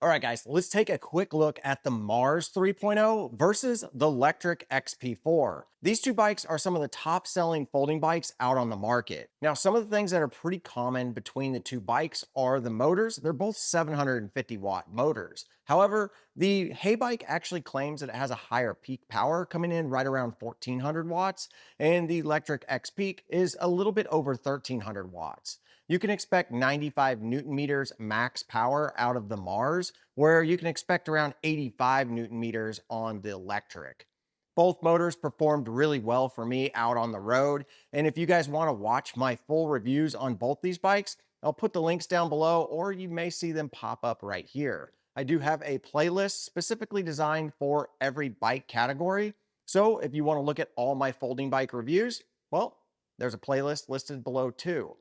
All right, guys, let's take a quick look at the Mars 3.0 versus the Lectric XP4. These two bikes are some of the top selling folding bikes out on the market. Now, some of the things that are pretty common between the two bikes are the motors. They're both 750 watt motors. However, the HeyBike actually claims that it has a higher peak power, coming in right around 1400 watts, and the Lectric X Peak is a little bit over 1300 watts. You can expect 95 Newton meters max power out of the Mars, where you can expect around 85 Newton meters on the Lectric. Both motors performed really well for me out on the road. And if you guys want to watch my full reviews on both these bikes, I'll put the links down below, or you may see them pop up right here. I do have a playlist specifically designed for every bike category. So if you want to look at all my folding bike reviews, well, there's a playlist listed below too.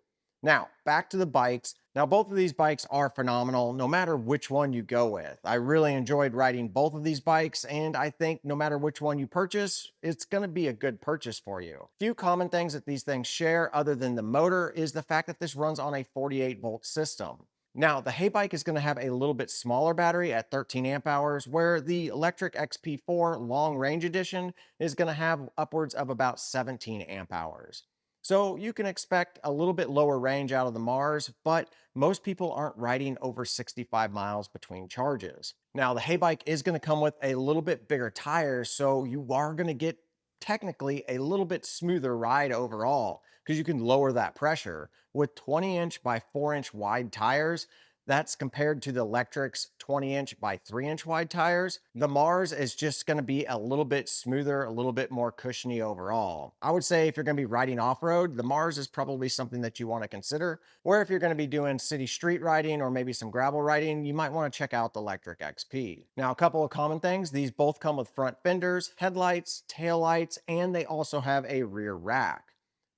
Now, back to the bikes. Now, both of these bikes are phenomenal, no matter which one you go with. I really enjoyed riding both of these bikes, and I think no matter which one you purchase, it's going to be a good purchase for you. Few common things that these things share, other than the motor, is the fact that this runs on a 48-volt system. Now, the HeyBike is going to have a little bit smaller battery at 13 amp hours, where the Lectric XP4 Long Range Edition is going to have upwards of about 17 amp hours. So you can expect a little bit lower range out of the Mars, but most people aren't riding over 65 miles between charges. Now, the HeyBike is going to come with a little bit bigger tires, so you are going to get technically a little bit smoother ride overall, because you can lower that pressure. With 20-inch by 4-inch wide tires, that's compared to the Lectric's 20-inch by 3-inch wide tires. The Mars is just going to be a little bit smoother, a little bit more cushiony overall. I would say if you're going to be riding off-road, the Mars is probably something that you want to consider. Where if you're going to be doing city street riding or maybe some gravel riding, you might want to check out the Lectric XP. Now, a couple of common things. These both come with front fenders, headlights, tail lights, and they also have a rear rack.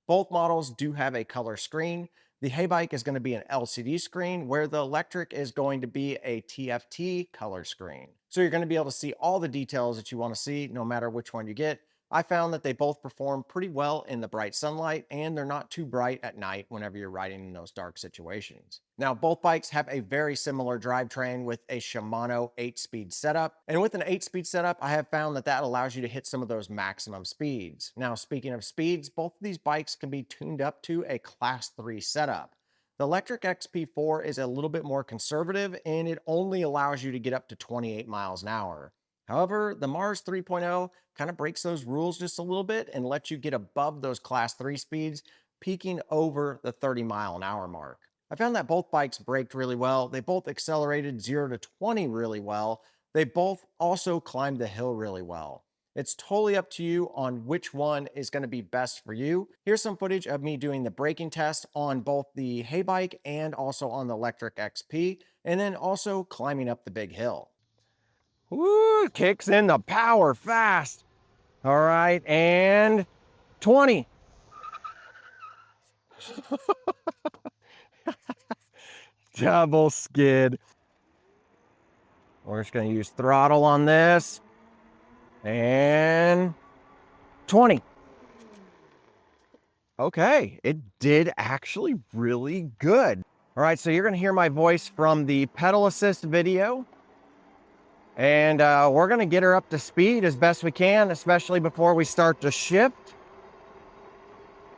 Both models do have a color screen. The HeyBike is going to be an LCD screen, where the Lectric is going to be a TFT color screen. So you're going to be able to see all the details that you want to see, no matter which one you get. I found that they both perform pretty well in the bright sunlight, and they're not too bright at night whenever you're riding in those dark situations. Now, both bikes have a very similar drivetrain with a Shimano 8-speed setup. And with an 8-speed setup, I have found that that allows you to hit some of those maximum speeds. Now, speaking of speeds, both of these bikes can be tuned up to a Class 3 setup. The Lectric XP4 is a little bit more conservative, and it only allows you to get up to 28 miles an hour. However, the Mars 3.0 kind of breaks those rules just a little bit and lets you get above those Class 3 speeds, peaking over the 30-mile-an-hour mark. I found that both bikes braked really well. They both accelerated 0 to 20 really well. They both also climbed the hill really well. It's totally up to you on which one is going to be best for you. Here's some footage of me doing the braking test on both the HeyBike and also on the Lectric XP, and then also climbing up the big hill. Woo, kicks in the power fast. All right, and 20. Double skid. We're just going to use throttle on this. And 20. Okay, it did actually really good. All right, so you're going to hear my voice from the pedal assist video. And we're going to get her up to speed as best we can, especially before we start to shift.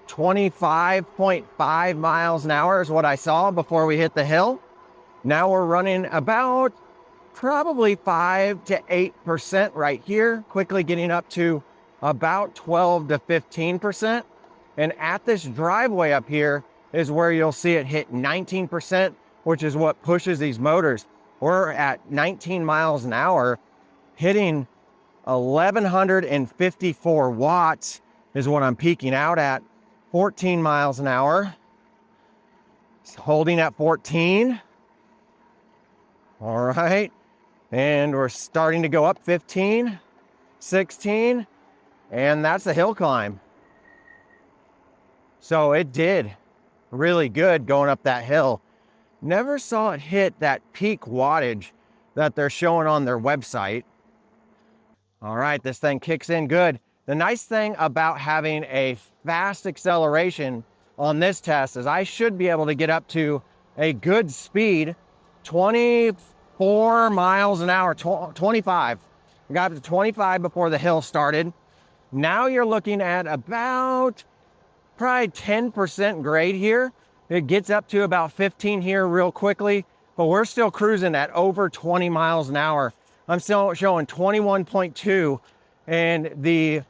25.5 miles an hour is what I saw before we hit the hill. Now we're running about probably 5 to 8% right here, quickly getting up to about 12 to 15%. And at this driveway up here is where you'll see it hit 19%, which is what pushes these motors. We're at 19 miles an hour, hitting 1,154 watts is what I'm peaking out at. 14 miles an hour, holding at 14. All right, and we're starting to go up 15, 16, and that's a hill climb. So it did really good going up that hill. Never saw it hit that peak wattage that they're showing on their website. All right, this thing kicks in good. The nice thing about having a fast acceleration on this test is I should be able to get up to a good speed, 24 4 miles an hour, 25. We got up to 25 before the hill started. Now you're looking at about probably 10% grade here. It gets up to about 15 here real quickly, but we're still cruising at over 20 miles an hour. I'm still showing 21.2, and the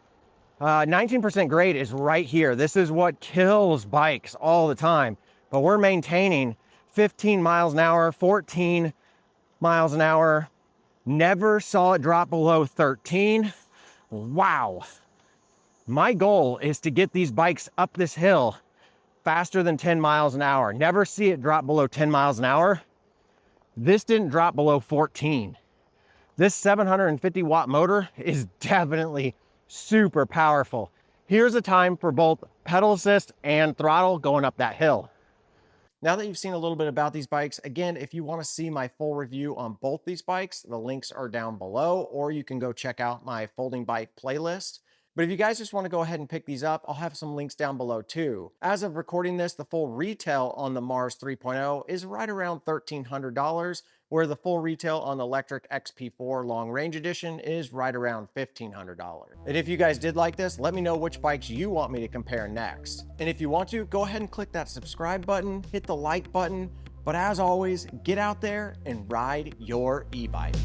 19% grade is right here. This is what kills bikes all the time, but we're maintaining 15 miles an hour, 14 miles an hour. Never saw it drop below 13. Wow. My goal is to get these bikes up this hill faster than 10 miles an hour. Never see it drop below 10 miles an hour. This didn't drop below 14. This 750 watt motor is definitely super powerful. Here's a time for both pedal assist and throttle going up that hill. Now that you've seen a little bit about these bikes, again, if you want to see my full review on both these bikes, the links are down below, or you can go check out my folding bike playlist. But if you guys just want to go ahead and pick these up, I'll have some links down below too. As of recording this, the full retail on the Mars 3.0 is right around $1,300, where the full retail on the Lectric XP4 Long Range Edition is right around $1,500. And if you guys did like this, let me know which bikes you want me to compare next. And if you want to, go ahead and click that subscribe button, hit the like button, but as always, get out there and ride your e-bike.